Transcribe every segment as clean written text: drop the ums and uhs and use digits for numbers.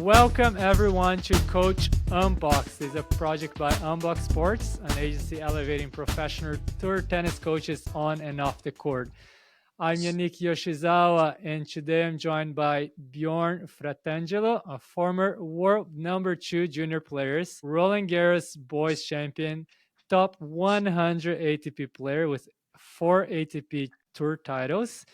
Welcome everyone to Coach Unboxed. It's a project by Unboxed Sports, an agency elevating professional tour tennis coaches on and off the court. I'm Yannick Yoshizawa, and today I'm joined by Bjorn Fratangelo, a former world number 2 junior players, Roland Garros Boys champion, top 100 ATP player with 4 ATP Tour titles.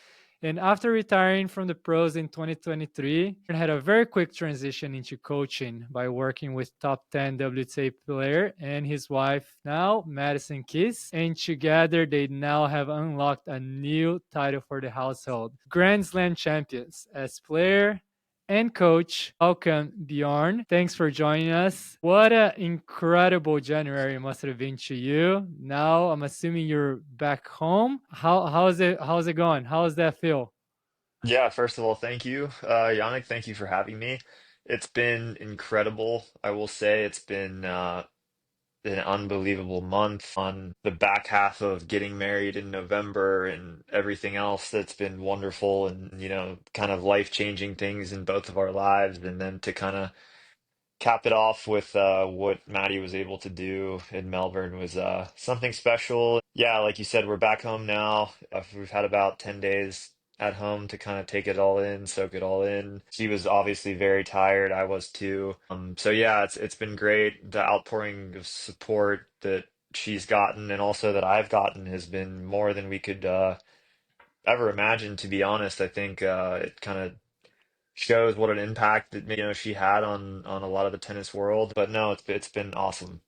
And after retiring from the pros in 2023, he had a very quick transition into coaching by working with top 10 WTA player and his wife, now Madison Keys. And together, they now have unlocked a new title for the household, Grand Slam champions as player and coach. Welcome, Bjorn. Thanks for joining us. What an incredible January it must have been to you. Now I'm assuming you're back home. How's it going? How does that feel? Yeah, first of all, thank you, Yannick. Thank you for having me. It's been incredible. I will say it's been an unbelievable month on the back half of getting married in November and everything else that's been wonderful and, kind of life-changing things in both of our lives. And then to kind of cap it off with what Maddie was able to do in Melbourne was something special. Yeah, like you said, we're back home now. We've had about 10 days at home to kind of take it all in, soak it all in. She was obviously very tired. I was too. So yeah, it's been great. The outpouring of support that she's gotten and also that I've gotten has been more than we could ever imagine, to be honest. I think it kind of shows what an impact that she had on a lot of the tennis world. But no, it's been awesome.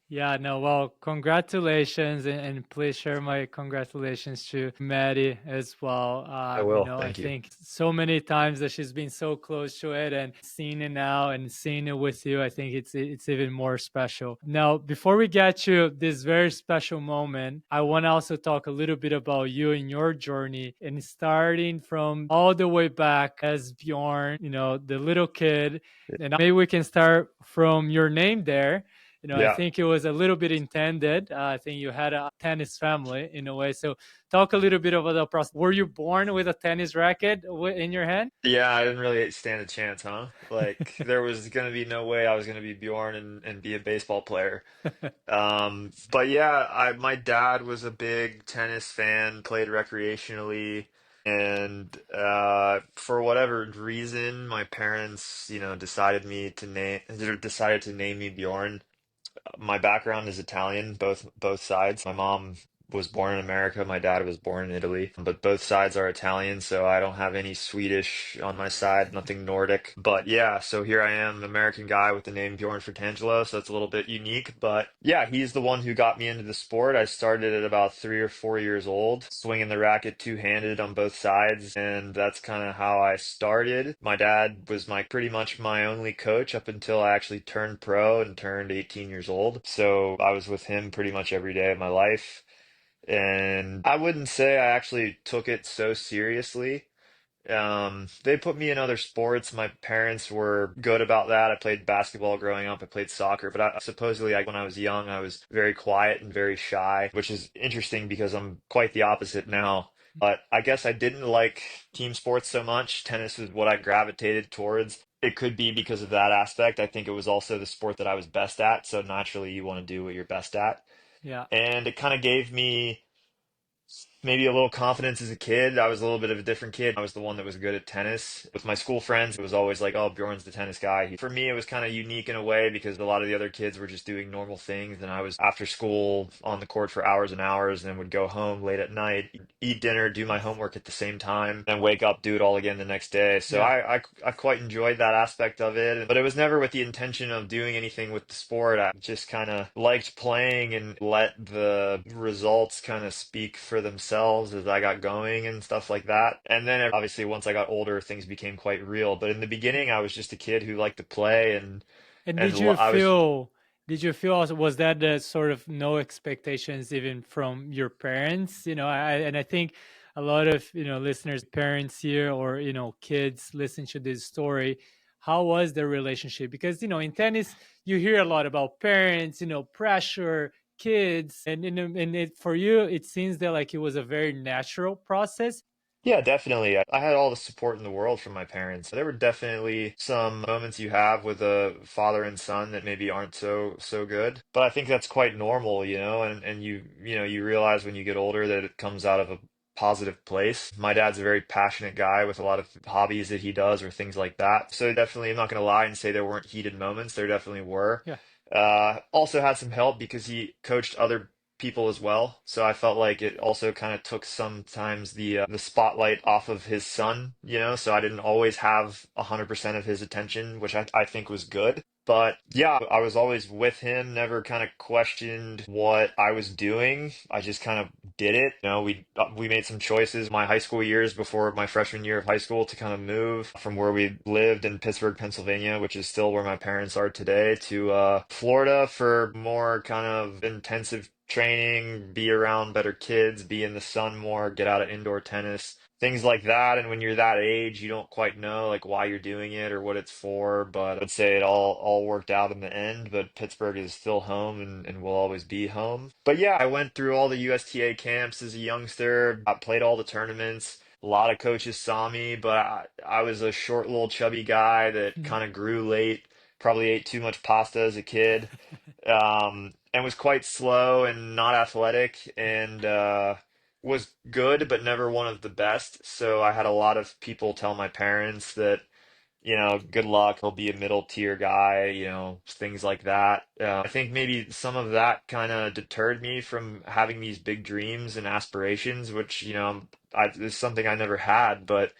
Yeah, no, well, congratulations, and please share my congratulations to Maddie as well. I will. I Thank you. think so many times that she's been so close to it, and seeing it now and seeing it with you, I think it's even more special. Now, before we get to this very special moment, I want to also talk a little bit about you and your journey, and starting from all the way back as Bjorn, the little kid, and maybe we can start from your name there. I Yeah. think it was a little bit intended. I think you had a tennis family in a way. So, talk a little bit about the process. Were you born with a tennis racket in your hand? Yeah, I didn't really stand a chance, huh? Like there was gonna be no way I was gonna be Bjorn and be a baseball player. But yeah, I my dad was a big tennis fan, played recreationally, and for whatever reason, my parents, decided to name me Bjorn. My background is Italian, both sides. My mom was born in America, my dad was born in Italy, but both sides are Italian, so I don't have any Swedish on my side, nothing Nordic. But yeah, so here I am, an American guy with the name Bjorn Fratangelo, so it's a little bit unique. But yeah, he's the one who got me into the sport. I started at about 3 or 4 years old, swinging the racket two-handed on both sides, and that's kind of how I started. My dad was my pretty much my only coach up until I actually turned pro and turned 18 years old. So I was with him pretty much every day of my life. And I wouldn't say I actually took it so seriously. They put me in other sports. My parents were good about that. I played basketball growing up. I played soccer, but supposedly when I was young, I was very quiet and very shy, which is interesting because I'm quite the opposite now. But I guess I didn't like team sports so much. Tennis is what I gravitated towards. It could be because of that aspect. I think it was also the sport that I was best at. So naturally, you want to do what you're best at. Yeah. And it kind of gave me maybe a little confidence as a kid. I was a little bit of a different kid. I was the one that was good at tennis. With my school friends, it was always like, oh, Bjorn's the tennis guy. For me, it was kind of unique in a way because a lot of the other kids were just doing normal things. And I was after school on the court for hours and hours and then would go home late at night, eat dinner, do my homework at the same time, and wake up, do it all again the next day. So Yeah. I quite enjoyed that aspect of it. But it was never with the intention of doing anything with the sport. I just kind of liked playing and let the results kind of speak for themselves as I got going and stuff like that. And then obviously once I got older, things became quite real. But in the beginning, I was just a kid who liked to play And and I was did you feel also, was that the sort of no expectations even from your parents? And I think a lot of, listeners, parents here or, kids listen to this story. How was the relationship? Because, in tennis, you hear a lot about parents, pressure, kids, and, for you, it seems that like it was a very natural process. Yeah, definitely. I had all the support in the world from my parents. There were definitely some moments you have with a father and son that maybe aren't so good, but I think that's quite normal, and you realize when you get older that it comes out of a positive place. My dad's a very passionate guy with a lot of hobbies that he does or things like that. So definitely, I'm not going to lie and say there weren't heated moments. There definitely were. Yeah. Also had some help because he coached other people as well. So I felt like it also kind of took sometimes the spotlight off of his son, so I didn't always have 100% of his attention, which I think was good. But yeah, I was always with him, never kind of questioned what I was doing. I just kind of did it. We made some choices my high school years before my freshman year of high school to kind of move from where we lived in Pittsburgh, Pennsylvania, which is still where my parents are today, to Florida for more kind of intensive training, be around better kids, be in the sun more, get out of indoor tennis, things like that. And when you're that age, you don't quite know like why you're doing it or what it's for. But I would say it all worked out in the end. But Pittsburgh is still home and will always be home. But yeah, I went through all the USTA camps as a youngster. I played all the tournaments. A lot of coaches saw me, but I was a short, little chubby guy that kind of grew late. Probably ate too much pasta as a kid, and was quite slow and not athletic, and was good but never one of the best. So I had a lot of people tell my parents that, good luck, he'll be a middle tier guy, things like that. I think maybe some of that kind of deterred me from having these big dreams and aspirations, which, is something I never had. But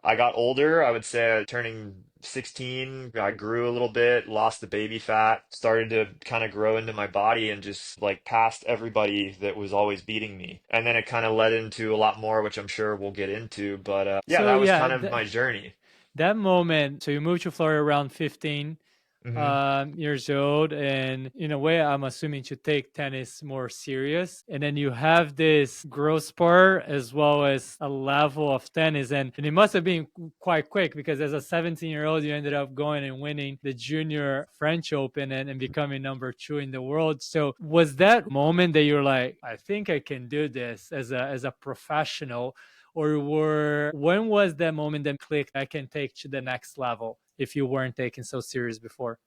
I got older. I would say turning 16, I grew a little bit, lost the baby fat, started to kind of grow into my body and just like passed everybody that was always beating me. And then it kind of led into a lot more, which I'm sure we'll get into. But yeah, So that was yeah, kind of my journey. that moment. So you moved to Florida around 15 Hmm. years old, and in a way, I'm assuming to take tennis more serious. And then you have this growth spurt as well as a level of tennis, and it must have been quite quick because as a 17-year-old, you ended up going and winning the Junior French Open and becoming number 2 in the world. So was that moment that you're like, I think I can do this as a professional? Or when was that moment that clicked, I can take to the next level, if you weren't taken so serious before?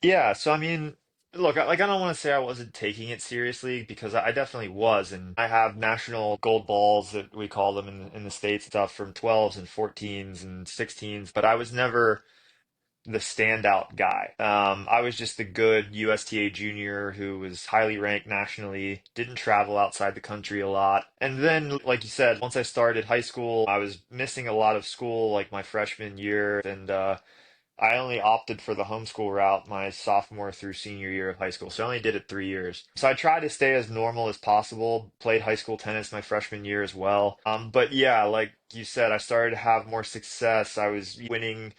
Yeah, so I mean, look, I don't want to say I wasn't taking it seriously because I definitely was, and I have national gold balls that we call them in the States, stuff from 12s and 14s and 16s, but I was never the standout guy. I was just the good USTA junior who was highly ranked nationally, didn't travel outside the country a lot. And then, like you said, once I started high school, I was missing a lot of school like my freshman year, and I only opted for the homeschool route my sophomore through senior year of high school. So I only did it 3 years. So I tried to stay as normal as possible, played high school tennis my freshman year as well. But yeah, like you said, I started to have more success. I was winning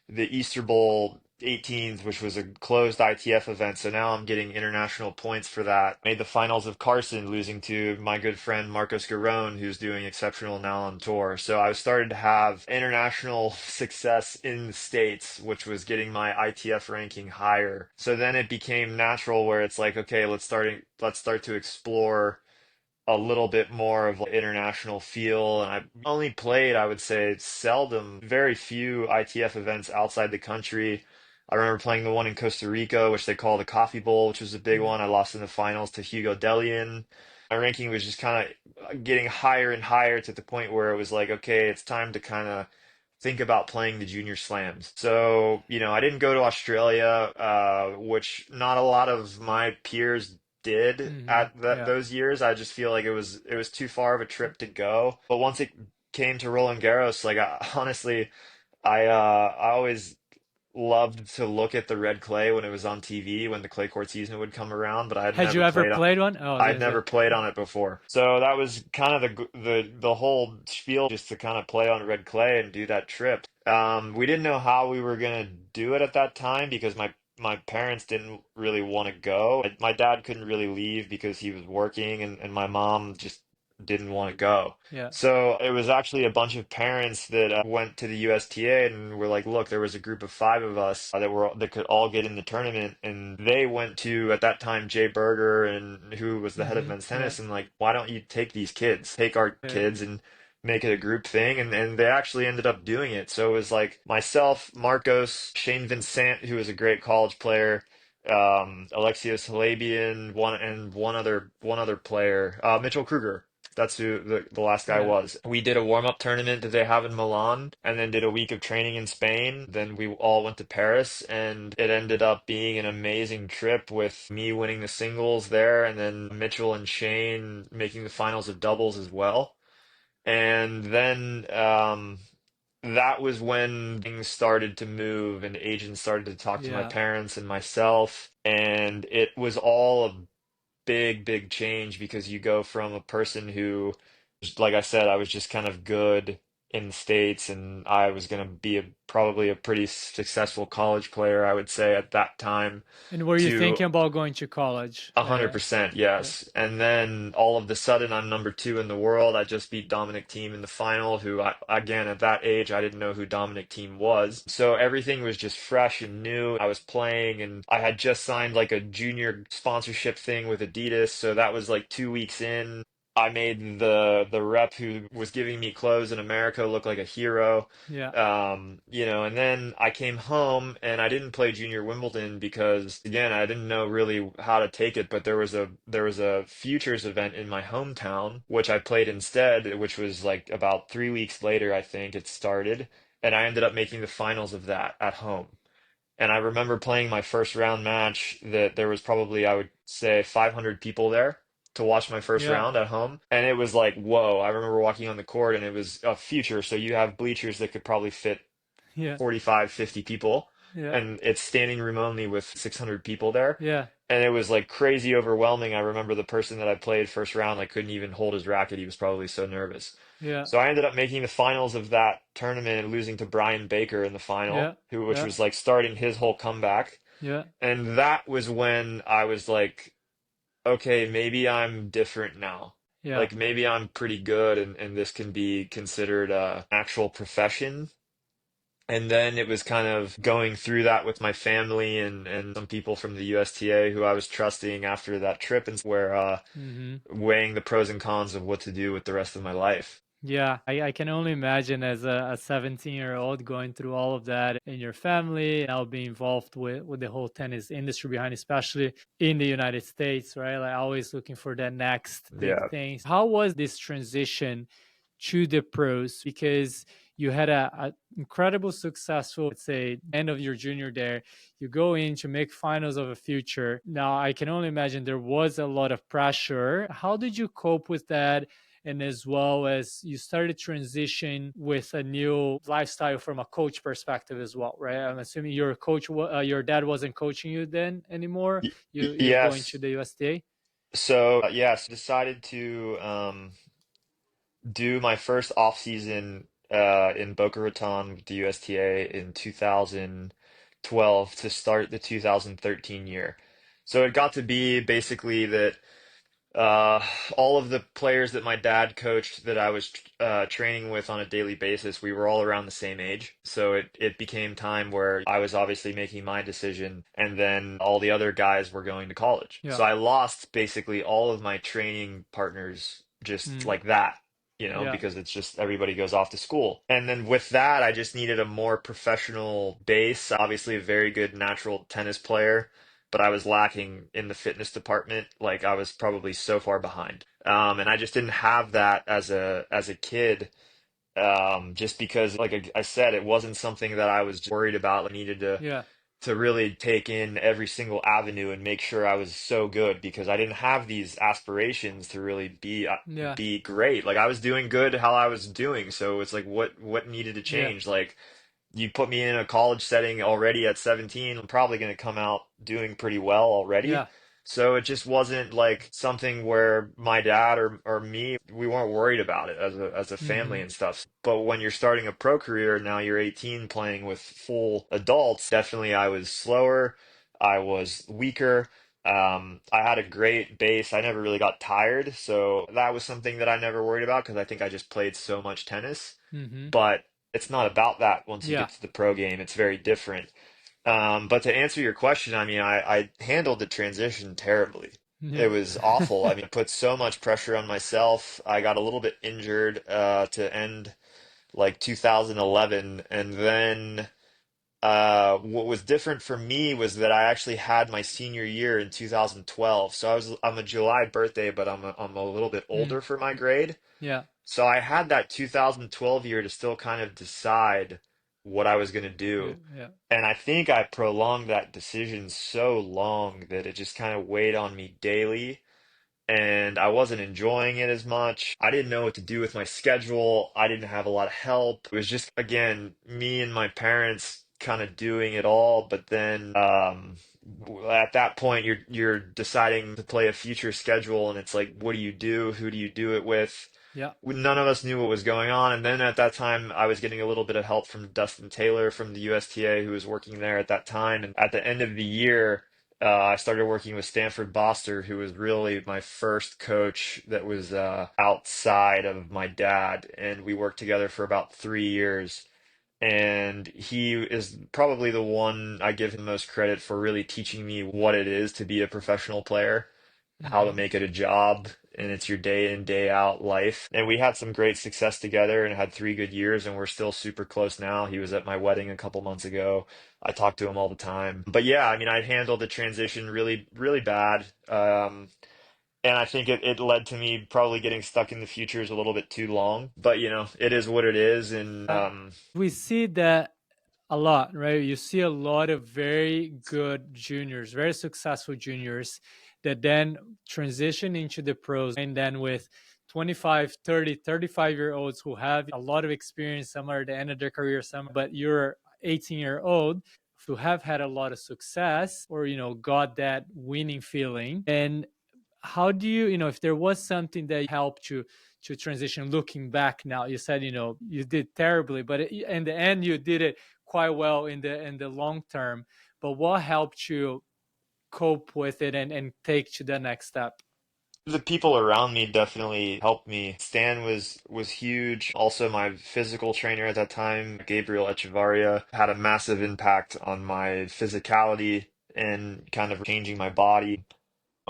the Easter Bowl 18s, which was a closed ITF event. So now I'm getting international points for that. Made the finals of Carson, losing to my good friend Marcos Garron, who's doing exceptional now on tour. So I started to have international success in the States, which was getting my ITF ranking higher. So then it became natural where it's like, okay, let's start to explore a little bit more of like international feel. And I only played, I would say, seldom, very few ITF events outside the country. I remember playing the one in Costa Rica, which they call the Coffee Bowl, which was a big Mhm. one. I lost in the finals to Hugo Delian. My ranking was just kind of getting higher and higher to the point where it was like, okay, it's time to kind of think about playing the junior slams. So, I didn't go to Australia, which not a lot of my peers did Mhm. at that Yeah. those years. I just feel like it was too far of a trip to go. But once it came to Roland Garros, like honestly, I always loved to look at the red clay when it was on TV when the clay court season would come around, but I had Had you never ever played on played one? Oh, I was I'd gonna say. never played on it before. So that was kind of the whole spiel, just to kind of play on red clay and do that trip. We didn't know how we were gonna do it at that time because my parents didn't really want to go. My dad couldn't really leave because he was working, and my mom just didn't want to go. Yeah. So it was actually a bunch of parents that went to the USTA and were like, "Look, there was a group of 5 of us that could all get in the tournament," and they went to at that time Jay Berger and who was the head of Hmm. men's Yeah. tennis and like, "Why don't you take these kids, take our Yeah. kids and." make it a group thing, and they actually ended up doing it. So it was like myself, Marcos, Shane Vincent, who was a great college player, Alexios Halabian, one other player, Mitchell Kruger. That's who the last guy Yeah. was. We did a warm-up tournament that they have in Milan, and then did a week of training in Spain. Then we all went to Paris, and it ended up being an amazing trip with me winning the singles there, and then Mitchell and Shane making the finals of doubles as well. And then that was when things started to move and agents started to talk to my Yeah. parents and myself. And it was all a big, big change because you go from a person who, like I said, I was just kind of good in the States and I was going to be probably a pretty successful college player, I would say at that time, And were you to thinking about going to college? 100%, Yeah. yes. And then all of the sudden, I'm number two in the world. I just beat Dominic Thiem in the final, who again, at that age, I didn't know who Dominic Thiem was. So everything was just fresh and new. I was playing and I had just signed like a junior sponsorship thing with Adidas. So that was like 2 weeks in. I made the rep who was giving me clothes in America look like a hero. Yeah. And then I came home and I didn't play junior Wimbledon because again, I didn't know really how to take it, but there was a futures event in my hometown which I played instead, which was like about 3 weeks later, I think it started, and I ended up making the finals of that at home. And I remember playing my first round match that there was probably, I would say, 500 people there to watch my first Yeah. round at home. And it was like, whoa, I remember walking on the court and it was a future. So you have bleachers that could probably fit Yeah. 45, 50 people. Yeah. And it's standing room only with 600 people there. Yeah. And it was like crazy overwhelming. I remember the person that I played first round, I couldn't even hold his racket. He was probably so nervous. Yeah. So I ended up making the finals of that tournament and losing to Brian Baker in the final, Yeah. which Yeah. was like starting his whole comeback. Yeah. And that was when I was like, okay, maybe I'm different now. Yeah. Like maybe I'm pretty good and this can be considered a actual profession. And then it was kind of going through that with my family and some people from the USTA who I was trusting after that trip and where Hmm. weighing the pros and cons of what to do with the rest of my life. Yeah, I can only imagine as a 17-year-old going through all of that in your family, now being involved with the whole tennis industry behind, especially in the United States, right? Like always looking for that next big Yeah. thing. How was this transition to the pros? Because you had a incredible successful, let's say, end of your junior there. You go in to make finals of a future. Now, I can only imagine there was a lot of pressure. How did you cope with that? And as well as you started transition with a new lifestyle from a coach perspective as well, right? I'm assuming your coach, your dad wasn't coaching you then anymore. You're going to Yes. the USDA. So, yes, decided to do my first off season in Boca Raton with the USTA in 2012 to start the 2013 year. So it got to be basically that Uh, all of the players that my dad coached that I was training with on a daily basis, we were all around the same age. So it became time where I was obviously making my decision, and then all the other guys were going to college. Yeah. So I lost basically all of my training partners just Mm. like that. Yeah. Because it's just everybody goes off to school. And then with that, I just needed a more professional base. Obviously, a very good natural tennis player, but I was lacking in the fitness department. Like I was probably so far behind. And I just didn't have that as a kid. Just because, like I said, it wasn't something that I was worried about. I needed Yeah. to really take in every single avenue and make sure I was so good because I didn't have these aspirations to really Yeah. be great. Like I was doing good how I was doing, so it's like what needed to Yeah. change? Like you put me in a college setting already at 17, I'm probably going to come out doing pretty well already. Yeah. So it just wasn't like something where my dad or me, we weren't worried about it as a family Hmm. and stuff. But when you're starting a pro career, now you're 18 playing with full adults, definitely I was slower, I was weaker. I had a great base. I never really got tired, so that was something that I never worried about because I think I just played so much tennis. Hmm. But it's not about that once you Yeah. get to the pro game. It's very different. But to answer your question, I mean, I handled the transition terribly. It Yeah. was awful. I mean, it put so much pressure on myself. I got a little bit injured to end like 2011, and then what was different for me was that I actually had my senior year in 2012. So I'm a July birthday, but I'm a little bit Mm, older for my grade. yeah. So I had that 2012 year to still kind of decide what I was going to Yeah. do. Yeah. And I think I prolonged that decision so long that it just kind of weighed on me daily and I wasn't enjoying it as much. I didn't know what to do with my schedule. I didn't have a lot of help. It was just, again, me and my parents kind of doing it all. But then at that point, you're deciding to play a future schedule, and it's like, what do you do? Who do you do it with? Yeah. None of us knew what was going on. And then at that time, I was getting a little bit of help from Dustin Taylor from the USTA, who was working there at that time. And at the end of the year, I started working with Stanford Boster, who was really my first coach that was outside of my dad. And we worked together for about 3 years. And he is probably the one I give him most credit for really teaching me what it is to be a professional player, how to Hmm. make it a job, and it's your day in, day out life. And we had some great success together and had 3 good years, and we're still super close now. He was at my wedding a couple months ago. I talk to him all the time. But yeah, I mean, I handled the transition really, really bad. And I think it led to me probably getting stuck in the futures a little bit too long. But it is what it is. And We see that a lot, right? You see a lot of very good juniors, very successful juniors that then transition into the pros. And then with 25, 30, 35-year olds who have a lot of experience, some are at the end of their career, some, but you're 18-year-old who have had a lot of success or, got that winning feeling. And how do you, if there was something that helped you to transition looking back now? You said, you did terribly, but in the end you did it quite well in the long term. But what helped you cope with it and take to the next step? the people around me definitely helped me. Stan was huge. Also, my physical trainer at that time, Gabriel Echevarria, had a massive impact on my physicality and kind of changing my body.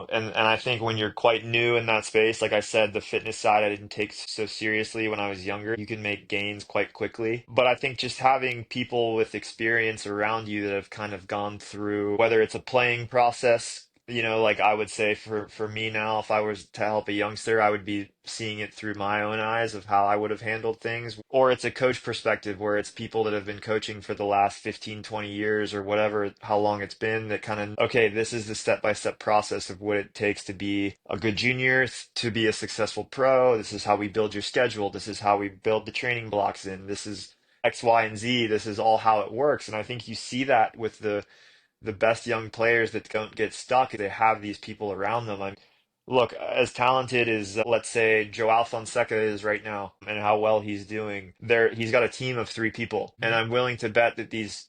And I think when you're quite new in that space, like I said, the fitness side I didn't take so seriously when I was younger. You can make gains quite quickly. But I think just having people with experience around you that have kind of gone through, whether it's a playing process, like I would say for me now, if I was to help a youngster, I would be seeing it through my own eyes of how I would have handled things. Or it's a coach perspective where it's people that have been coaching for the last 15, 20 years or whatever, how long it's been that kind of, okay, this is the step-by-step process of what it takes to be a good junior, to be a successful pro. This is how we build your schedule. This is how we build the training blocks in. This is X, Y, and Z. This is all how it works. And I think you see that with the best young players that don't get stuck, they have these people around them. Look, as talented as let's say Joao Fonseca is right now, and how well he's doing, he's got a team of 3 people, and Mhm. I'm willing to bet that these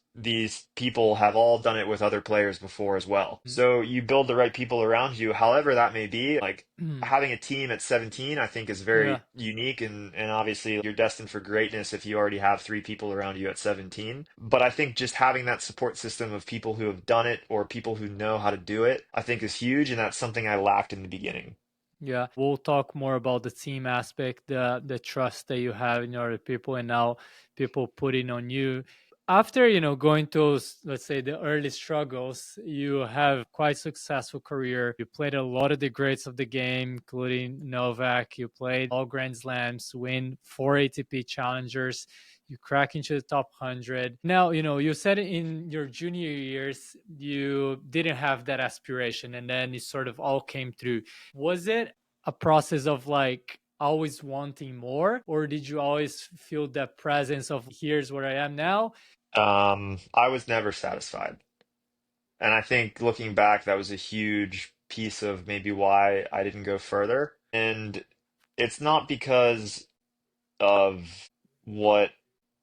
people have all done it with other players before as well. Mhm. So you build the right people around you, however that may be. Like Mhm. having a team at 17, I think is Yeah. very unique, and obviously you're destined for greatness if you already have 3 people around you at 17. But I think just having that support system of people who have done it or people who know how to do it, I think is huge, and that's something I lacked in the beginning. Yeah, we'll talk more about the team aspect, the trust that you have in your people, and now people putting on you. After going those, let's say, the early struggles, you have quite successful career. You played a lot of the greats of the game, including Novak. You played all Grand Slams, win 4 ATP challengers. You crack into the top 100. Now, you said in your junior years you didn't have that aspiration, and then it sort of all came through. Was it a process of like always wanting more, or did you always feel that presence of here's where I am now? I was never satisfied. And I think looking back, that was a huge piece of maybe why I didn't go further. And it's not because of what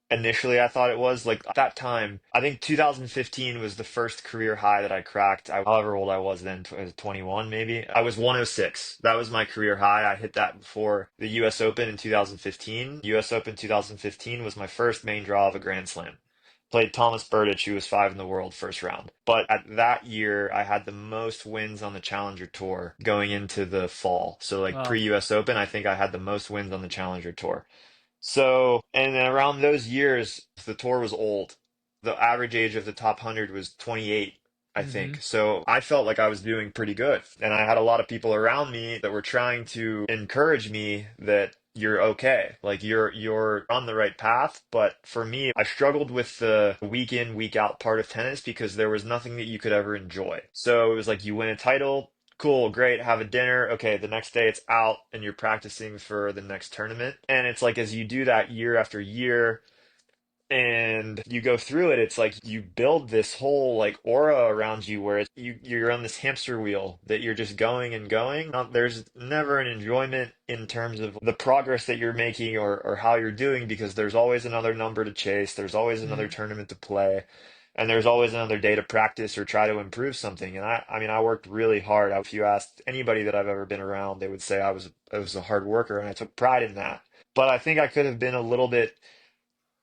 initially I thought it was. Like at that time, I think 2015 was the first career high that I cracked. However old I was then, 21 maybe. I was 106. That was my career high. I hit that before the US Open in 2015. US Open 2015 was my first main draw of a Grand Slam. Played Thomas Berdych, who was five in the world first round. But at that year, I had the most wins on the Challenger Tour going into the fall. So like Wow. pre-US Open, I think I had the most wins on the Challenger Tour. So, and around those years, the tour was old. The average age of the top 100 was 28, I Mm-hmm. think. So I felt like I was doing pretty good. And I had a lot of people around me that were trying to encourage me that you're okay. Like you're on the right path. But for me, I struggled with the week in, week out part of tennis because there was nothing that you could ever enjoy. So it was like you win a title, cool, great, have a dinner. Okay, the next day it's out and you're practicing for the next tournament. And it's like as you do that year after year and you go through it, it's like you build this whole like aura around you where you're on this hamster wheel that you're just going and going. There's never an enjoyment in terms of the progress that you're making or how you're doing because there's always another number to chase, there's always another Mm-hmm. tournament to play. And there's always another day to practice or try to improve something. And I mean, I worked really hard. If you asked anybody that I've ever been around, they would say I was a hard worker, and I took pride in that. But I think I could have been a little bit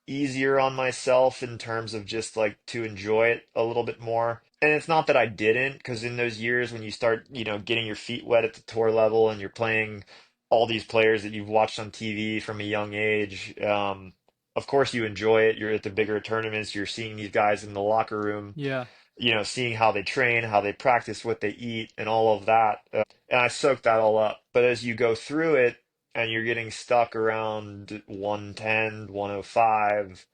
easier on myself in terms of just like to enjoy it a little bit more. And it's not that I didn't, because in those years when you start, getting your feet wet at the tour level and you're playing all these players that you've watched on TV from a young age, of course you enjoy it. You're at the bigger tournaments, you're seeing these guys in the locker room, Yeah. seeing how they train, how they practice, what they eat, and all of that. And I soaked that all up. But as you go through it and you're getting stuck around 110, 105,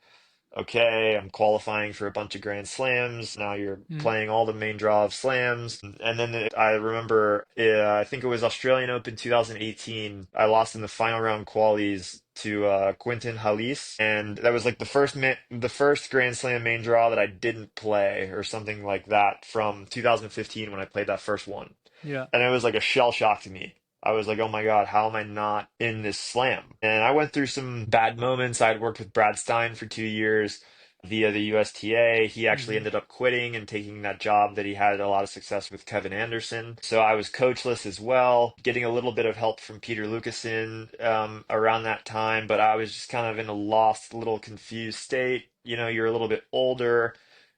okay, I'm qualifying for a bunch of Grand Slams. Now you're Mm. playing all the main draw of slams. And then I remember, I think it was Australian Open 2018. I lost in the final round qualies to Quinton Halys, and that was like the first Grand Slam main draw that I didn't play or something like that from 2015 when I played that first one. Yeah. And it was like a shell shock to me. I was like, oh my God, how am I not in this slam? And I went through some bad moments. I had worked with Brad Stein for 2 years via the USTA. He actually Mm-hmm. ended up quitting and taking that job that he had a lot of success with Kevin Anderson. So I was coachless as well, getting a little bit of help from Peter Lucasen around that time, but I was just kind of in a lost, little confused state. You're a little bit older.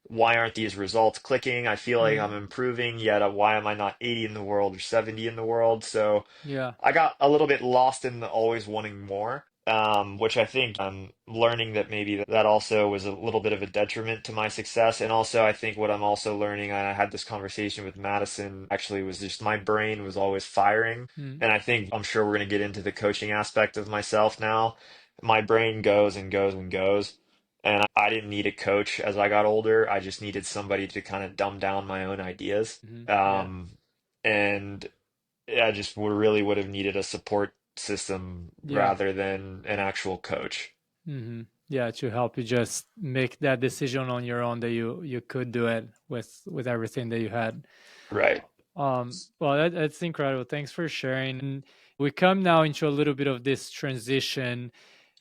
Why aren't these results clicking? I feel like I'm Mm. improving, yet why am I not 80 in the world or 70 in the world? So Yeah. I got a little bit lost in the always wanting more, which I think I'm learning that maybe that also was a little bit of a detriment to my success. And also, I think what I'm also learning, and I had this conversation with Madison actually, was just my brain was always firing. Mm. And I think I'm sure we're going to get into the coaching aspect of myself now. My brain goes and goes and goes. And I didn't need a coach as I got older. I just needed somebody to kind of dumb down my own ideas. Mm-hmm. Yeah. Um, and I just really would have needed a support system Yeah. rather than an actual coach. Mm-hmm. Yeah, to help you just make that decision on your own that you could do it with everything that you had. Right. Well, that's incredible. Thanks for sharing. And we come now into a little bit of this transition.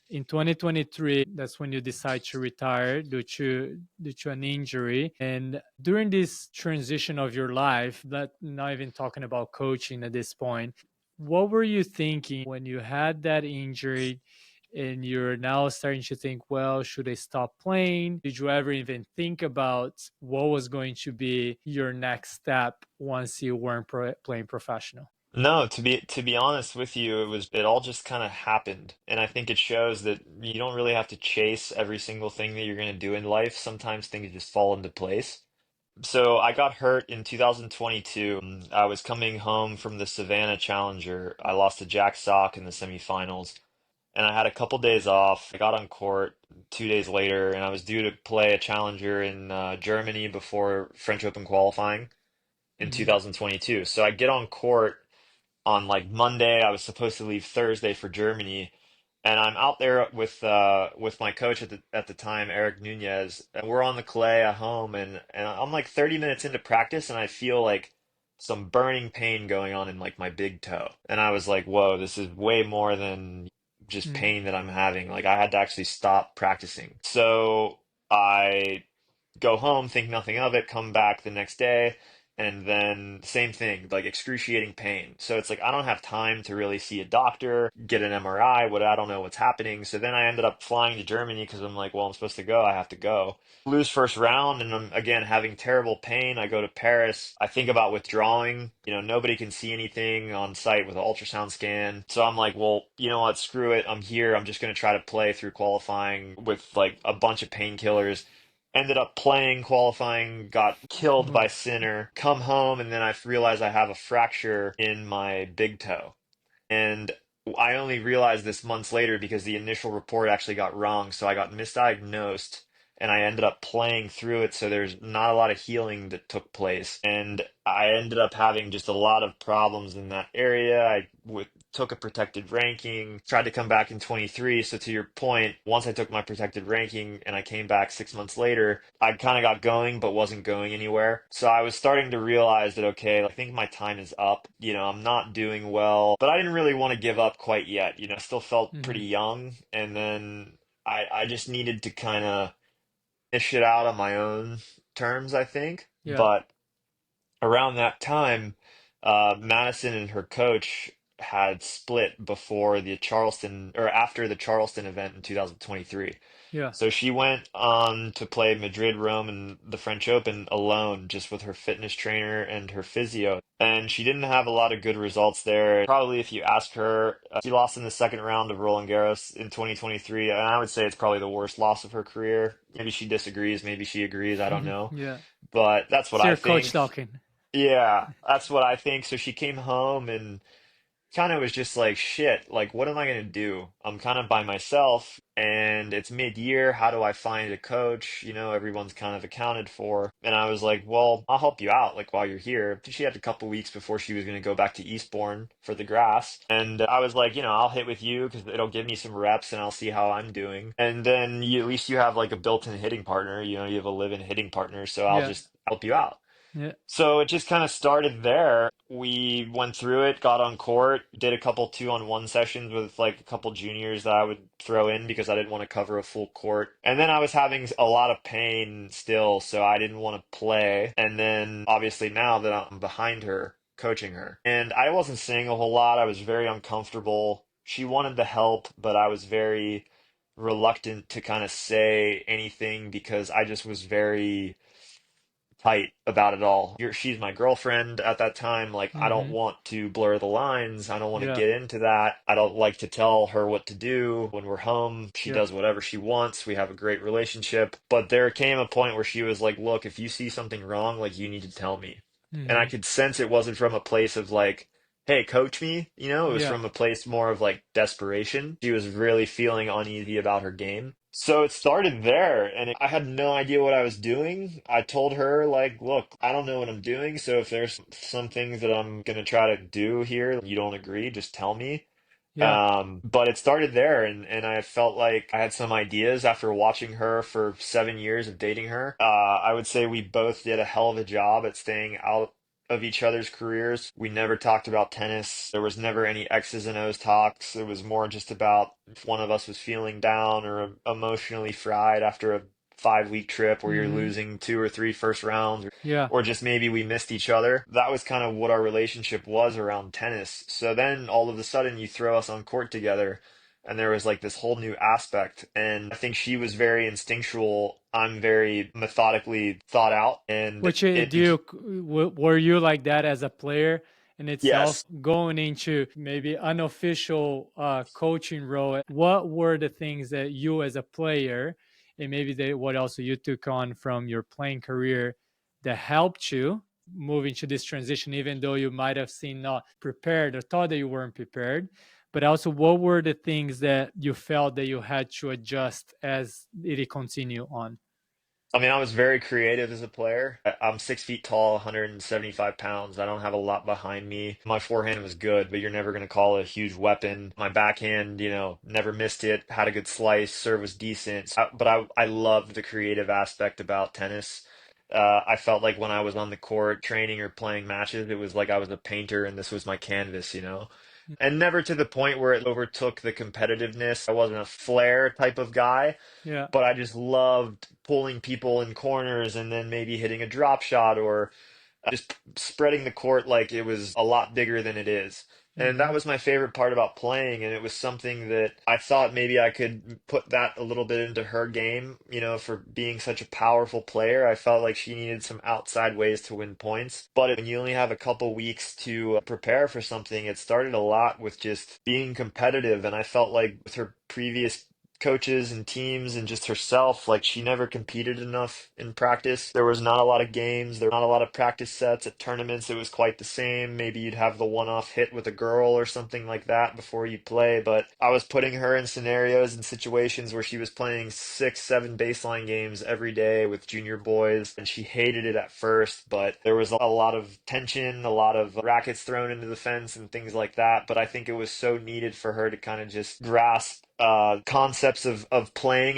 In 2023, that's when you decide to retire due to an injury. And during this transition of your life, that not even talking about coaching at this point, what were you thinking when you had that injury and you're now starting to think, well, should I stop playing? Did you ever even think about what was going to be your next step once you weren't playing professional? No, to be honest with you, it all just kind of happened. And I think it shows that you don't really have to chase every single thing that you're going to do in life. Sometimes things just fall into place. So I got hurt in 2022. I was coming home from the Savannah Challenger. I lost to Jack Sock in the semifinals. And I had a couple days off. I got on court 2 days later, and I was due to play a challenger in Germany before French Open qualifying in Hmm. 2022. So I get on court on like Monday. I was supposed to leave Thursday for Germany, and I'm out there with my coach at the time, Eric Nunez, and we're on the clay at home, and I'm like 30 minutes into practice, and I feel like some burning pain going on in like my big toe, and I was like, whoa, this is way more than just Mm. pain that I'm having. Like I had to actually stop practicing. So I go home, think nothing of it, come back the next day. And then same thing, like excruciating pain. So it's like I don't have time to really see a doctor, get an MRI, what I don't know what's happening. So then I ended up flying to Germany because I'm like, well, I'm supposed to go, I have to go. Lose first round, and I'm again having terrible pain. I go to Paris. I think about withdrawing. Nobody can see anything on site with an ultrasound scan. So I'm like, well, you know what? Screw it. I'm here. I'm just going to try to play through qualifying with like a bunch of painkillers. Ended up playing qualifying, got killed Well, by Sinner, come home, and then I realized I have a fracture in my big toe. And I only realized this months later because the initial report actually got wrong. So I got misdiagnosed and I ended up playing through it. So there's not a lot of healing that took place. And I ended up having just a lot of problems in that area. Took a protected ranking, tried to come back in 23. So to your point, once I took my protected ranking and I came back 6 months later, I kind of got going, but wasn't going anywhere. So I was starting to realize that, okay, I think my time is up. I'm not doing well, but I didn't really want to give up quite yet. I still felt hmm pretty young. And then I just needed to kind of finish it out on my own terms, I think. yeah, But around that time, Madison and her coach had split before the Charleston or after the Charleston event in 2023. yeah. So she went on to play Madrid, Rome, and the French Open alone, just with her fitness trainer and her physio. And she didn't have a lot of good results there. Probably, if you ask her, she lost in the second round of Roland Garros in 2023. And I would say it's probably the worst loss of her career. Maybe she disagrees, maybe she agrees. I don't know. Yeah. But that's what It's I your coach think. talking. Yeah, that's what I think. So she came home and kind of was just like, shit, like, what am I going to do? I'm kind of by myself and it's mid-year. How do I find a coach? Everyone's kind of accounted for. And I was like, well, I'll help you out, like, while you're here. She had a couple weeks before she was going to go back to Eastbourne for the grass. And I was like, I'll hit with you because it'll give me some reps and I'll see how I'm doing. And then at least you have like a built-in hitting partner. You have a live-in hitting partner. So I'll Yeah, just help you out. yeah, So it just kind of started there. We went through it, got on court, did a couple 2-on-1 sessions with like a couple juniors that I would throw in because I didn't want to cover a full court. And then I was having a lot of pain still, so I didn't want to play. And then obviously now that I'm behind her, coaching her. And I wasn't saying a whole lot. I was very uncomfortable. She wanted the help, but I was very reluctant to kind of say anything because I just was very tight about it all. She's my girlfriend at that time. Like, I don't hmm want to blur the lines. I don't want to yeah, get into that. I don't like to tell her what to do. When we're home, she yeah, does whatever she wants. We have a great relationship. But there came a point where she was like, look, if you see something wrong, like, you need to tell me. And I hmm could sense it wasn't from a place of like, hey, coach me. It was yeah, from a place more of like desperation. She was really feeling uneasy about her game. So it started there, and I had no idea what I was doing. I told her, like, look, I don't know what I'm doing, so if there's some things that I'm gonna try to do here, and you don't agree, just tell me. yeah. But it started there, and I felt like I had some ideas after watching her for 7 years of dating her. I would say we both did a hell of a job at staying out of each other's careers. We never talked about tennis. There was never any X's and O's talks. It was more just about if one of us was feeling down or emotionally fried after a 5 week trip where you're hmm losing two or three first rounds, yeah. or just maybe we missed each other. That was kind of what our relationship was around tennis. So then all of a sudden you throw us on court together and there was like this whole new aspect. And I think she was very instinctual. I'm very methodically thought out. And Which it do became, you were you like that as a player in itself, yes. going into maybe unofficial coaching role? What were the things that you as a player, and maybe what also you took on from your playing career, that helped you move into this transition, even though you might have seen not prepared or thought that you weren't prepared? But also, what were the things that you felt that you had to adjust as it continued on? I mean, I was very creative as a player. I'm 6 feet tall, 175 pounds. I don't have a lot behind me. My forehand was good, but you're never going to call it a huge weapon. My backhand, never missed it. Had a good slice. Serve was decent. But I loved the creative aspect about tennis. I felt like when I was on the court training or playing matches, it was like I was a painter and this was my canvas. And never to the point where it overtook the competitiveness. I wasn't a flair type of guy, Yeah. but I just loved pulling people in corners and then maybe hitting a drop shot or just spreading the court like it was a lot bigger than it is. And that Hmm. was my favorite part about playing, and it was something that I thought maybe I could put that a little bit into her game, for being such a powerful player. I felt like she needed some outside ways to win points. But when you only have a couple weeks to prepare for something, it started a lot with just being competitive. And I felt like with her previous coaches and teams and just herself, like she never competed enough in practice. There was not a lot of games, there were not a lot of practice sets. At tournaments, it was quite the same. Maybe you'd have the one-off hit with a girl or something like that before you play, but I was putting her in scenarios and situations where she was playing 6, 7 baseline games every day with junior boys, and she hated it at first, but there was a lot of tension, a lot of rackets thrown into the fence and things like that. But I think it was so needed for her to kind of just grasp concepts of playing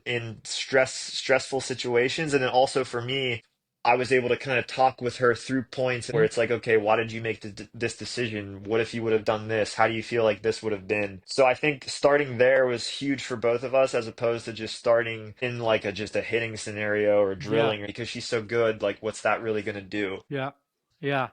in stressful situations. And then also for me, I was able to kind of talk with her through points where it's like, okay, why did you make this decision? What if you would have done this? How do you feel like this would have been? So I think starting there was huge for both of us, as opposed to just starting in like just a hitting scenario or Yeah, drilling, because she's so good. Like, what's that really going to do? yeah, yeah.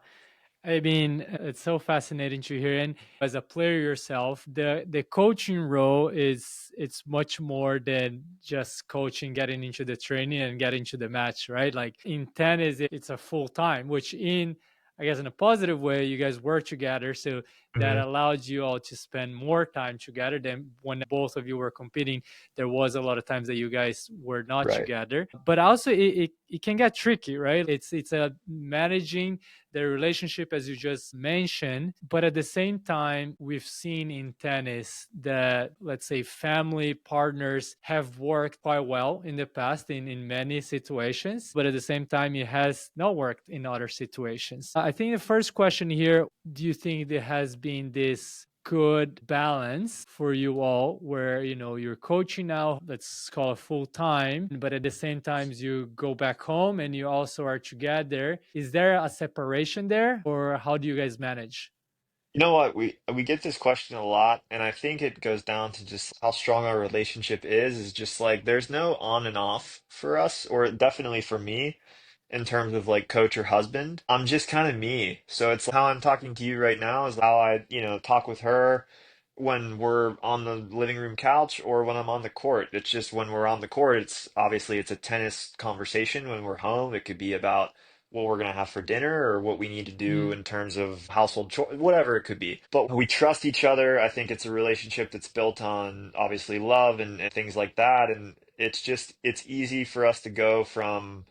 I mean, it's so fascinating to hear. And as a player yourself, the coaching role is it's much more than just coaching, getting into the training and getting into the match, right? Like in tennis, it's a full time, which in I guess in a positive way, you guys work together. So that Hmm. allowed you all to spend more time together than when both of you were competing. There was a lot of times that you guys were not Right. together. But also it can get tricky, right? It's a managing the relationship as you just mentioned, but at the same time we've seen in tennis that, let's say, family partners have worked quite well in the past in many situations, but at the same time it has not worked in other situations. I think the first question here, do you think there has been this good balance for you all where you're coaching now, let's call it full time, but at the same time you go back home and you also are together? Is there a separation there, or how do you guys manage? You know what? We get this question a lot, and I think it goes down to just how strong our relationship is just like there's no on and off for us, or definitely for me, in terms of like coach or husband. I'm just kind of me. So it's how I'm talking to you right now is how I, talk with her when we're on the living room couch or when I'm on the court. It's just when we're on the court, it's obviously it's a tennis conversation. When we're home, it could be about what we're gonna have for dinner or what we need to do Mm, in terms of household chore, whatever it could be. But we trust each other. I think it's a relationship that's built on obviously love and things like that. And it's easy for us to go from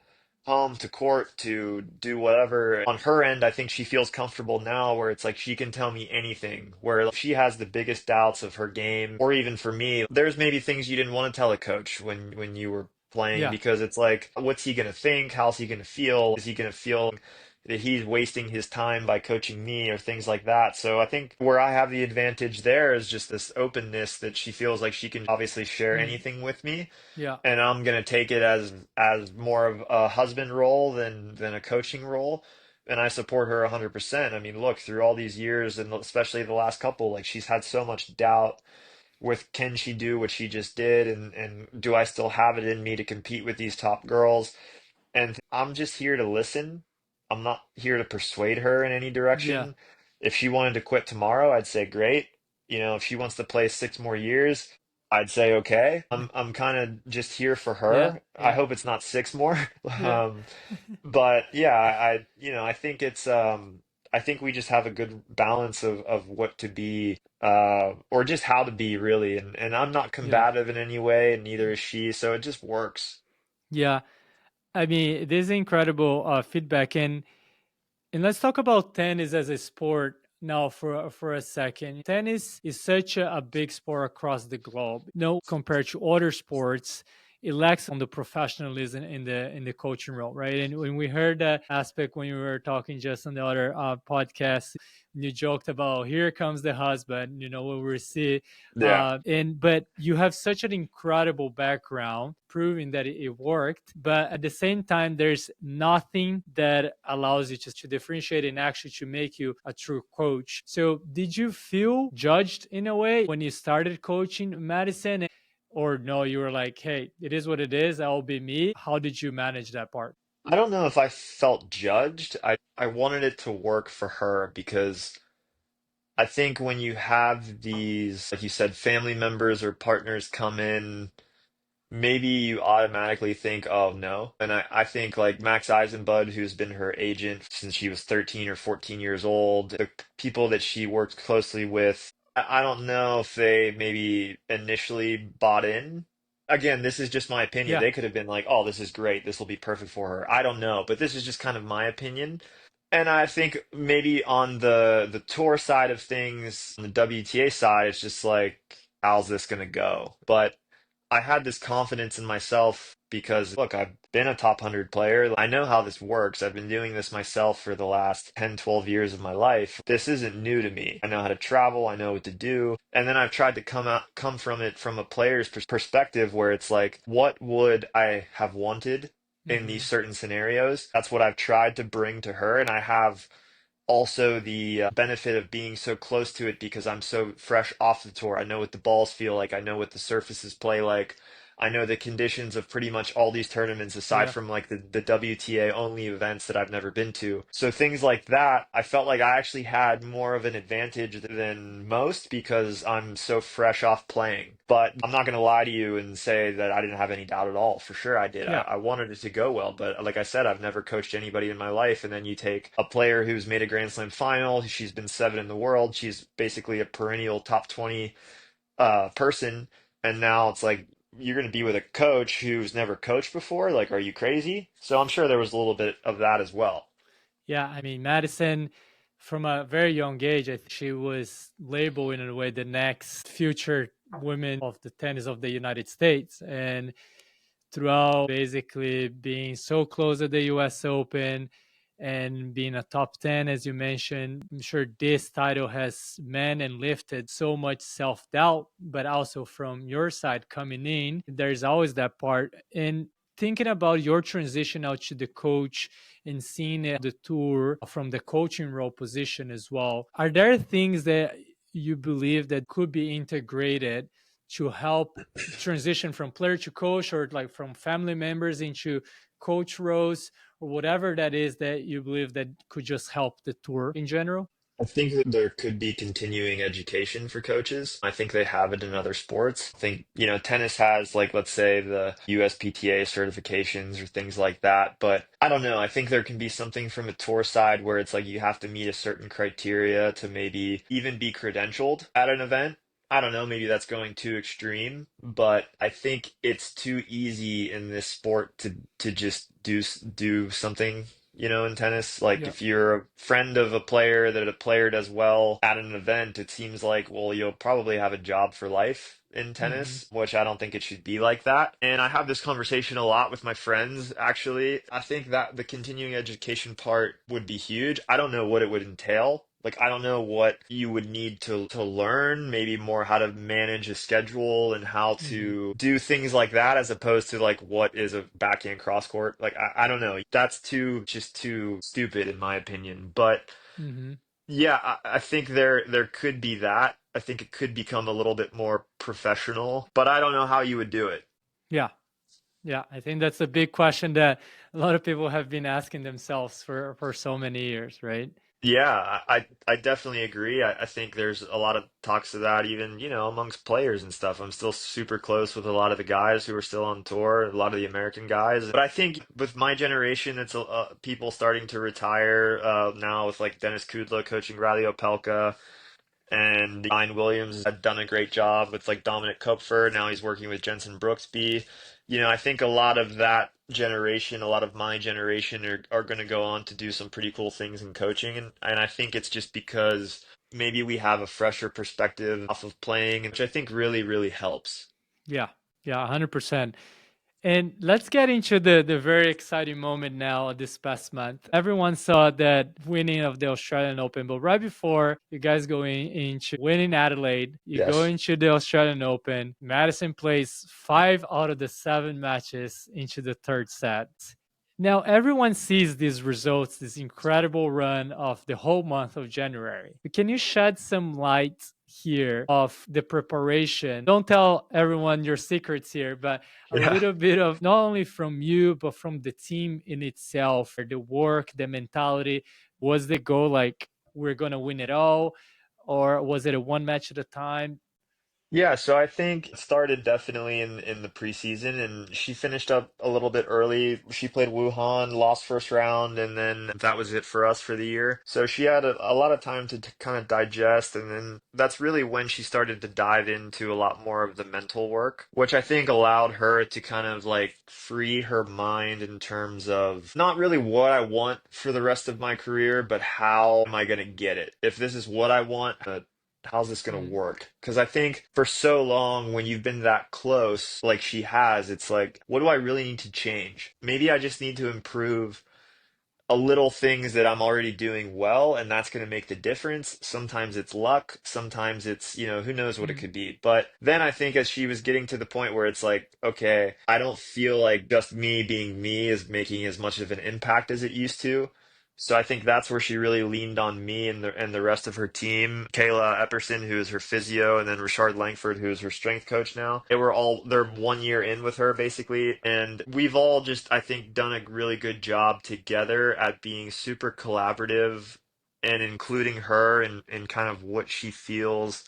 home to court to do whatever. On her end, I think she feels comfortable now where it's like she can tell me anything. Where if she has the biggest doubts of her game, or even for me, there's maybe things you didn't want to tell a coach when you were playing, yeah, because it's like, what's he gonna think? How's he gonna feel? Is he gonna feel that he's wasting his time by coaching me or things like that? So I think where I have the advantage there is just this openness that she feels like she can obviously share mm, anything with me, yeah, and I'm gonna take it as more of a husband role than a coaching role. And I support her 100%. I mean, look, through all these years, and especially the last couple, like she's had so much doubt with can she do what she just did, and do I still have it in me to compete with these top girls? And I'm just here to listen. I'm not here to persuade her in any yeah, direction. If she wanted to quit tomorrow, I'd say great. If she wants to play 6 more years, I'd say okay. I'm kind of just here for yeah, her. I yeah, hope it's not six more. yeah, Um, but yeah, I think I think we just have a good balance of what to be, or just how to be really. And I'm not yeah, combative in any way, and neither is she. So it just works. yeah. I mean, this is incredible feedback. And let's talk about tennis as a sport now for a second. Tennis is such a big sport across the globe. No, compared to other sports, it lacks on the professionalism in the coaching role, right? And when we heard that aspect when we were talking just on the other podcast, you joked about here comes the husband, what we see, Yeah. and but you have such an incredible background proving that it worked, but at the same time there's nothing that allows you to differentiate and actually to make you a true coach. So did you feel judged in a way when you started coaching, Madison, or no, you were like, hey, it is what it is, I'll be me? How did you manage that part? I don't know if I felt judged. I wanted it to work for her because I think when you have these, like you said, family members or partners come in, maybe you automatically think, oh no. And I think like Max Eisenbud, who's been her agent since she was 13 or 14 years old, the people that she worked closely with, I don't know if they maybe initially bought in. Again, this is just my opinion. Yeah. They could have been like, oh, this is great. This will be perfect for her. I don't know, but this is just kind of my opinion. And I think maybe on the tour side of things, on the WTA side, it's just like, how's this gonna go? But I had this confidence in myself because, look, I've been a top 100 player. I know how this works. I've been doing this myself for the last 10, 12 years of my life. This isn't new to me. I know how to travel. I know what to do. And then I've tried to come from it from a player's perspective where it's like, what would I have wanted in these Hmm. certain scenarios? That's what I've tried to bring to her. And I have also the benefit of being so close to it because I'm so fresh off the tour. I know what the balls feel like. I know what the surfaces play like. I know the conditions of pretty much all these tournaments aside Yeah. from like the WTA only events that I've never been to. So things like that, I felt like I actually had more of an advantage than most because I'm so fresh off playing. But I'm not going to lie to you and say that I didn't have any doubt at all. For sure I did. Yeah. I wanted it to go well, but like I said, I've never coached anybody in my life. And then you take a player who's made a Grand Slam final, she's been seven in the world, she's basically a perennial top 20 person, and now it's like you're going to be with a coach who's never coached before. Like, are you crazy? So I'm sure there was a little bit of that as well. Yeah. I mean, Madison, from a very young age, I think she was labeled in a way the next future women of the tennis of the United States. And throughout basically being so close at the US Open and being a top 10, as you mentioned, I'm sure this title has meant and lifted so much self doubt, but also from your side coming in, there's always that part. And thinking about your transition out to the coach and seeing the tour from the coaching role position as well, are there things that you believe that could be integrated to help transition from player to coach, or like from family members into coach roles, or whatever that is that you believe that could just help the tour in general? I think that there could be continuing education for coaches. I think they have it in other sports. I think, tennis has, like, let's say the USPTA certifications or things like that. But I don't know. I think there can be something from a tour side where it's like you have to meet a certain criteria to maybe even be credentialed at an event. I don't know, maybe that's going too extreme, but I think it's too easy in this sport to just do something, in tennis. Like Yeah. if you're a friend of a player that a player does well at an event, it seems like, well, you'll probably have a job for life in Hmm. tennis, which I don't think it should be like that. And I have this conversation a lot with my friends, actually. I think that the continuing education part would be huge. I don't know what it would entail. Like, I don't know what you would need to learn, maybe more how to manage a schedule and how Hmm. to do things like that, as opposed to like what is a backhand cross court. Like, I don't know. That's just too stupid in my opinion. But Hmm. yeah, I think there could be that. I think it could become a little bit more professional, but I don't know how you would do it. Yeah. Yeah. I think that's a big question that a lot of people have been asking themselves for so many years, right? Yeah, I definitely agree. I think there's a lot of talks of that even, amongst players and stuff. I'm still super close with a lot of the guys who are still on tour, a lot of the American guys. But I think with my generation, it's people starting to retire now with like Dennis Kudla coaching Riley Opelka. And Ryan Williams had done a great job with like Dominic Kupfer. Now he's working with Jensen Brooksby. I think a lot of that generation, a lot of my generation are going to go on to do some pretty cool things in coaching. And I think it's just because maybe we have a fresher perspective off of playing, which I think really, really helps. Yeah. Yeah. 100%. And let's get into the very exciting moment now this past month. Everyone saw that winning of the Australian Open, but right before you guys go into winning Adelaide, you go Yes. into the Australian Open. Madison plays 5 out of the 7 matches into the third set. Now, everyone sees these results, this incredible run of the whole month of January. Can you shed some light here of the preparation? Don't tell everyone your secrets here, but a Yeah. little bit of not only from you, but from the team in itself, the work, the mentality. Was the goal like we're going to win it all? Or was it a one match at a time? Yeah, so I think it started definitely in the preseason, and she finished up a little bit early. She played Wuhan, lost first round, and then that was it for us for the year. So she had a lot of time to kind of digest, and then that's really when she started to dive into a lot more of the mental work, which I think allowed her to kind of like free her mind in terms of not really what I want for the rest of my career, but how am I going to get it? If this is what I want, how's this going to Mm, work? Because I think for so long, when you've been that close, like she has, it's like, what do I really need to change? Maybe I just need to improve a little things that I'm already doing well, and that's going to make the difference. Sometimes it's luck, sometimes it's, who knows what it mm, could be. But then I think as she was getting to the point where it's like, okay, I don't feel like just me being me is making as much of an impact as it used to. So I think that's where she really leaned on me and the rest of her team. Kayla Epperson, who is her physio, and then Richard Langford, who is her strength coach now. They're 1 year in with her basically, and we've all just I think done a really good job together at being super collaborative and including her in kind of what she feels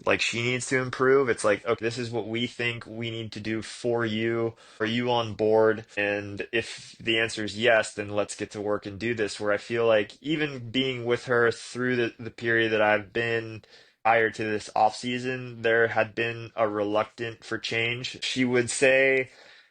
like she needs to improve. It's like, okay, this is what we think we need to do for you. Are you on board? And if the answer is yes, then let's get to work and do this. Where I feel like even being with her through the period that I've been prior to this off season, there had been a reluctant for change. She would say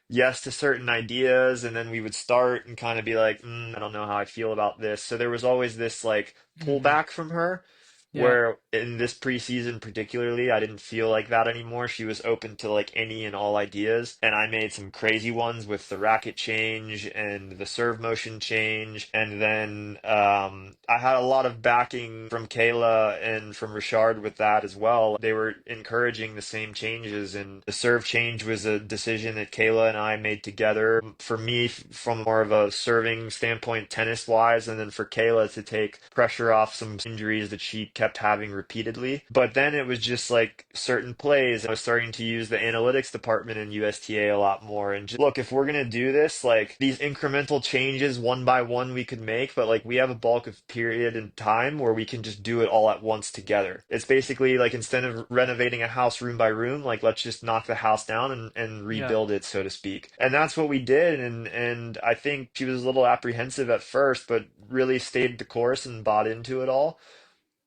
yes to certain ideas, and then we would start and kind of be like, I don't know how I feel about this. So there was always this like mm. pullback from her Yeah. where in this preseason particularly, I didn't feel like that anymore. She was open to like any and all ideas, and I made some crazy ones with the racket change and the serve motion change, and then I had a lot of backing from Kayla and from Richard with that as well. They were encouraging the same changes, and the serve change was a decision that Kayla and I made together. For me, from more of a serving standpoint, tennis wise, and then for Kayla to take pressure off some injuries that she kept having repeatedly. But then it was just like certain plays. I was starting to use the analytics department in USTA a lot more. And just look, if we're going to do this, like these incremental changes one by one we could make, but like we have a bulk of period and time where we can just do it all at once together. It's basically like instead of renovating a house room by room, like let's just knock the house down and Yeah. rebuild it, so to speak. And that's what we did. And I think she was a little apprehensive at first, but really stayed the course and bought into it all.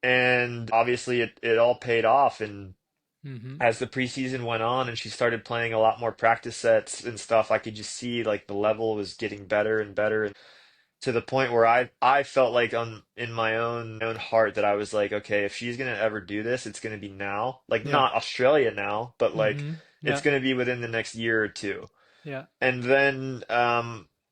And obviously it all paid off. And Hmm. as the preseason went on and she started playing a lot more practice sets and stuff, I could just see like the level was getting better and better, and to the point where I felt like on in my own heart that I was like, okay, if she's gonna ever do this, it's gonna be now. Like Yeah. not Australia now, but like Hmm. it's Yeah. gonna be within the next year or two. Yeah. And then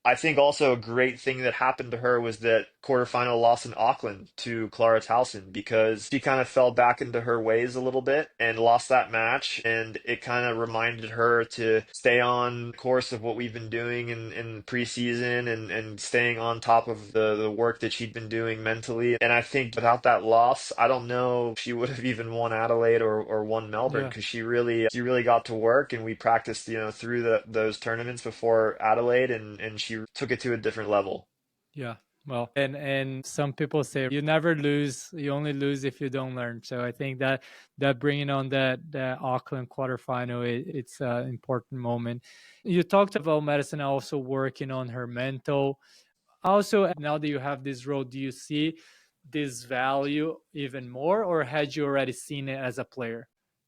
I think also a great thing that happened to her was that quarterfinal loss in Auckland to Clara Towson, because she kind of fell back into her ways a little bit and lost that match. And it kind of reminded her to stay on course of what we've been doing in preseason, and staying on top of the work that she'd been doing mentally. And I think without that loss, I don't know if she would have even won Adelaide or won Melbourne, Yeah. because she really got to work, and we practiced, through those tournaments before Adelaide, and she took it to a different level. Yeah. Well, and some people say you never lose, you only lose if you don't learn. So I think that bringing on that Auckland quarterfinal, it's an important moment. You talked about Madison also working on her mental. Also, now that you have this role, do you see this value even more, or had you already seen it as a player?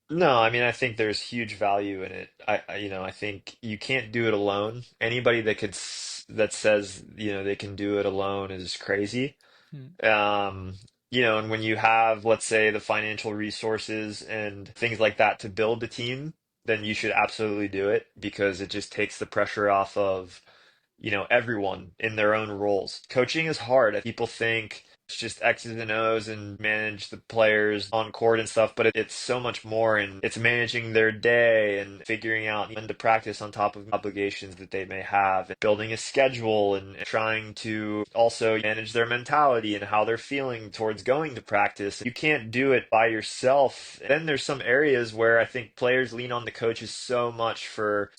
No, I mean, I think there's huge value in it. I think you can't do it alone. Anybody that says, they can do it alone is crazy. Hmm. Um, and when you have, let's say, the financial resources and things like that to build the team, then you should absolutely do it, because it just takes the pressure off of, everyone in their own roles. Coaching is hard. People think it's just X's and O's and manage the players on court and stuff, but it's so much more, and it's managing their day and figuring out when to practice on top of obligations that they may have, and building a schedule and trying to also manage their mentality and how they're feeling towards going to practice. You can't do it by yourself. Then there's some areas where I think players lean on the coaches so much for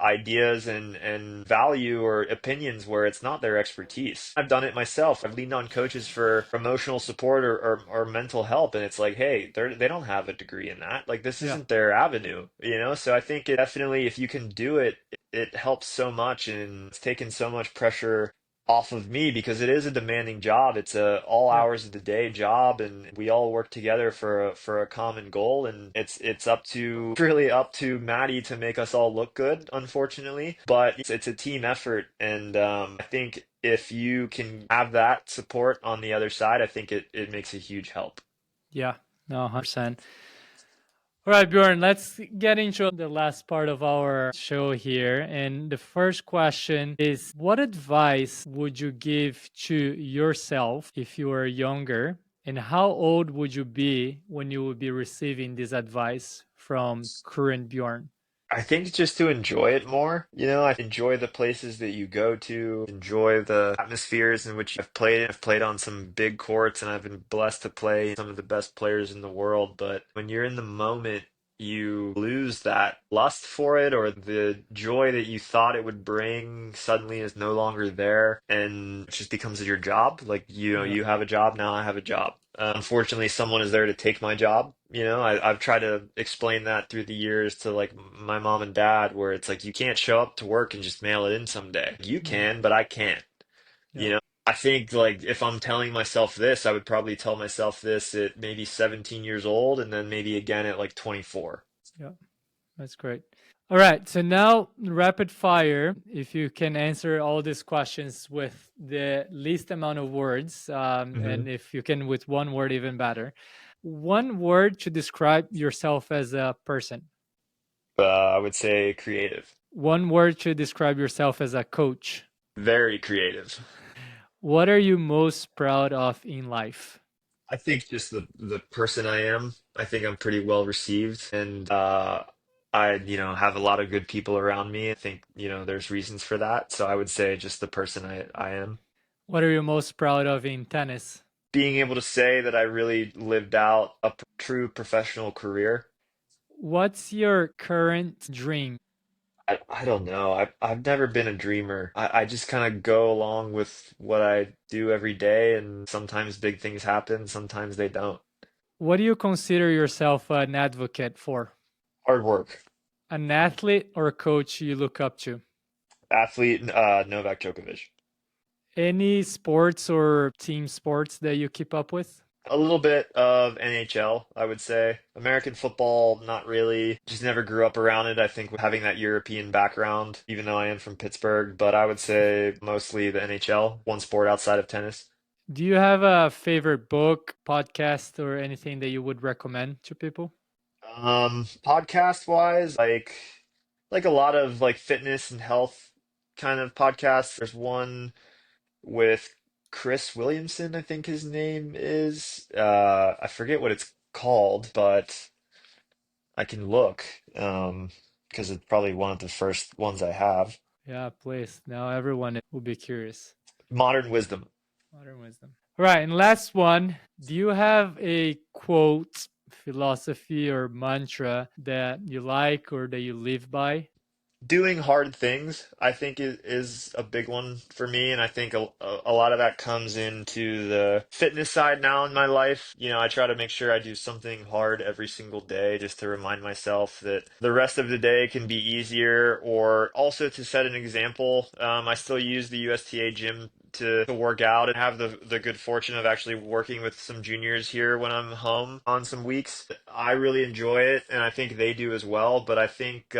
ideas and value or opinions where it's not their expertise. I've done it myself. I've leaned on coaches for emotional support or mental help, and it's like, hey, they don't have a degree in that. Like this Yeah. isn't their avenue, you know? So I think it definitely, if you can do it, it helps so much, and it's taken so much pressure off of me because it is a demanding job. It's a all Yeah. hours of the day job, and we all work together for a common goal. And it's up to really up to Maddie to make us all look good, unfortunately. But it's a team effort, and I think if you can have that support on the other side, I think it makes a huge help. Yeah. No, 100%. All right, Bjorn, let's get into the last part of our show here. And the first question is, what advice would you give to yourself if you were younger? And how old would you be when you would be receiving this advice from current Bjorn? I think just to enjoy it more, I enjoy the places that you go to, enjoy the atmospheres in which I've played. I've played on some big courts and I've been blessed to play some of the best players in the world. But when you're in the moment, you lose that lust for it, or the joy that you thought it would bring suddenly is no longer there, and it just becomes your job. Like, Yeah. you have a job, now I have a job. Unfortunately, someone is there to take my job. I've tried to explain that through the years to like my mom and dad, where it's like you can't show up to work and just mail it in someday. You Mhm. can, but I can't. Yeah. I think like if I'm telling myself this, I would probably tell myself this at maybe 17 years old, and then maybe again at like 24. Yeah. That's great. All right. So now, rapid fire. If you can answer all these questions with the least amount of words, Hmm. and if you can with one word, even better. One word to describe yourself as a person. I would say creative, One word to describe yourself as a coach. very creative. What are you most proud of in life? I think just the person I am. I think I'm pretty well received, and I have a lot of good people around me. I think there's reasons for that. So I would say just the person I am. What are you most proud of in tennis? Being able to say that I really lived out a true professional career. What's your current dream? I don't know. I've never been a dreamer. I just kind of go along with what I do every day, and sometimes big things happen, sometimes they don't. What do you consider yourself an advocate for? Hard work. An athlete or a coach you look up to? Athlete, Novak Djokovic. Any sports or team sports that you keep up with? A little bit of NHL, I would say. American football, not really. Just never grew up around it. I think with having that European background, even though I am from Pittsburgh, but I would say mostly the NHL, one sport outside of tennis. Do you have a favorite book, podcast, or anything that you would recommend to people? Podcast wise, like a lot of like fitness and health kind of podcasts. There's one with Chris Williamson, I think his name is. I forget what it's called, but I can look, because it's probably one of the first ones I have. Yeah, please. Now everyone will be curious. Modern Wisdom. Modern wisdom. All right, and last one. Do you have a quote, philosophy, or mantra that you like or that you live by? Doing hard things, I think is a big one for me, and I think a lot of that comes into the fitness side now in my life. I try to make sure I do something hard every single day just to remind myself that the rest of the day can be easier, or also to set an example. I still use the USTA gym to work out, and have the good fortune of actually working with some juniors here when I'm home on some weeks. I really enjoy it, and I think they do as well. But I think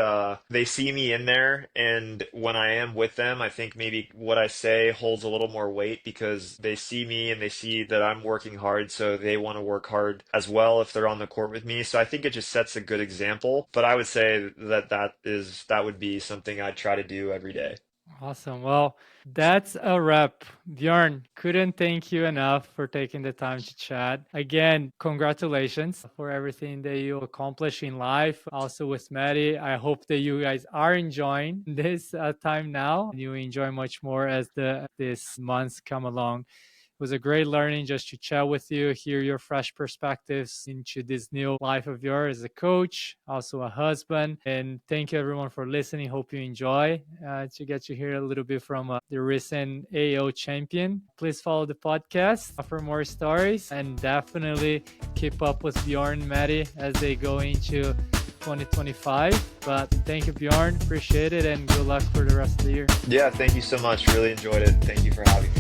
they see me in there, and when I am with them, I think maybe what I say holds a little more weight because they see me and they see that I'm working hard, so they want to work hard as well if they're on the court with me. So I think it just sets a good example. But I would say that would be something I try to do every day. Awesome. Well, that's a wrap. Bjorn, couldn't thank you enough for taking the time to chat. Again, congratulations for everything that you accomplish in life. Also with Maddie, I hope that you guys are enjoying this time now. You enjoy much more as this months come along. It was a great learning just to chat with you, hear your fresh perspectives into this new life of yours as a coach, also a husband. And thank you everyone for listening. Hope you enjoy to get to hear a little bit from the recent AO champion. Please follow the podcast for more stories and definitely keep up with Bjorn and Maddie as they go into 2025. But thank you, Bjorn. Appreciate it and good luck for the rest of the year. Yeah, thank you so much. Really enjoyed it. Thank you for having me.